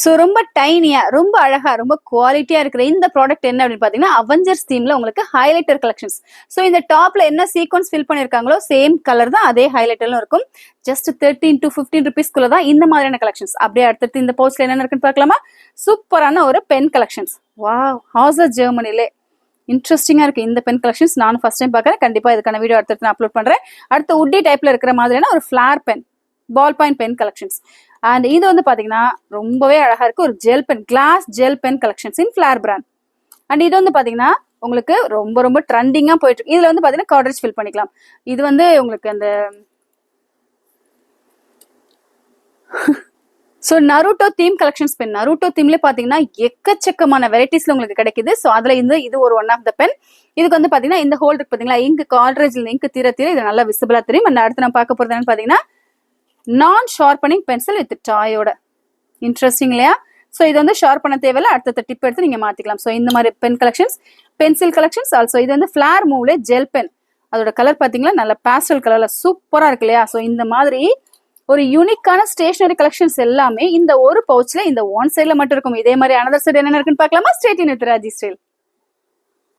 So ரொம்ப டைனியா, ரொம்ப அழகா, ரொம்ப குவாலிட்டியா இருக்கிற இந்த ப்ராடக்ட் என்ன அப்படின்னு பாத்தீங்கன்னா அவெஞ்சர்ஸ் தீம்ல உங்களுக்கு ஹைலைட்டர் கலெக்ஷன்ஸ். ஸோ இந்த டாப்ல என்ன சீக்வன்ஸ் ஃபில் பண்ணிருக்காங்களோ சேம் கலர் தான் அதே ஹைலைட்டர்லும் இருக்கும். ஜஸ்ட் 13 to 15 ருபீஸ்க்குள்ள தான் இந்த மாதிரியான கலெக்ஷன்ஸ். அப்படியே அடுத்தது இந்த போஸ்ட்ல என்ன இருக்குன்னு பார்க்கலாமா? சூப்பரான ஒரு பென் கலெக்ஷன்ஸ். வாவ், ஹாசர் ஜெர்மனிலே இன்ட்ரெஸ்டிங்கா இருக்கு இந்த பென் கலெக்ஷன்ஸ். நானும் ஃபர்ஸ்ட் டைம் பார்க்கறேன். கண்டிப்பா இதுக்கான வீடியோ அடுத்து நான் அப்லோட் பண்றேன். அடுத்து உட்டி டைப்ல இருக்கிற மாதிரியான ஒரு Flair pen, ball point pen collections. And இது வந்து பாத்தீங்கன்னா ரொம்பவே அழகா இருக்கு. ஒரு gel pen, glass gel pen collections in Flair brand. And இது வந்து பாத்தீங்கன்னா உங்களுக்கு ரொம்ப ரொம்ப ட்ரெண்டிங்கா போயிட்டு இருக்கு. இதுல வந்து பாத்தீங்கன்னா கார்ட்ரிட்ஜ் ஃபில் பண்ணிக்கலாம். இது வந்து உங்களுக்கு அந்த so Naruto theme collections pen. Naruto தீம்ல பாத்தீங்கன்னா எக்கச்சக்கமான வெரைட்டிஸ்ல உங்களுக்கு கிடைக்குது. ஸோ அதுல இது ஒரு ஒன் ஆஃப் த பென். இதுக்கு வந்து பாத்தீங்கன்னா இந்த ஹோல் இருக்கு பாத்தீங்களா, இங்கு கார்ட்ரிட்ஜ்ல இங்கு தீர தீர இது நல்லா விசிபிளா தெரியும். அண்ட் அடுத்து நம்ம பார்க்க போறது என்னன்னு பாத்தீங்கன்னா நான் ஷார்பனிங் பென்சில் வித் டாயோட. இன்ட்ரெஸ்டிங் இல்லையா? ஸோ இது வந்து ஷார்ப் பண்ண தேவையில்ல, அடுத்த டிப் எடுத்து நீங்க மாத்திக்கலாம். ஸோ இந்த மாதிரி pen collections, pencil collections. Also இது வந்து ஃபிளார் மூவ்ல ஜெல் பென். அதோட கலர் பாத்தீங்களா நல்ல பேஸ்டல் கலர்ல சூப்பரா இருக்கு இல்லையா? ஸோ இந்த மாதிரி ஒரு யூனிக்கான ஸ்டேஷனரி கலெக்ஷன்ஸ் எல்லாமே இந்த ஒரு பவுச்ல இந்த ஒன் சைட்ல மட்டும் இருக்கும். இதே மாதிரி அனதர் சைடு என்ன இருக்குன்னு பார்க்கலாமா? Straight in with Raji style.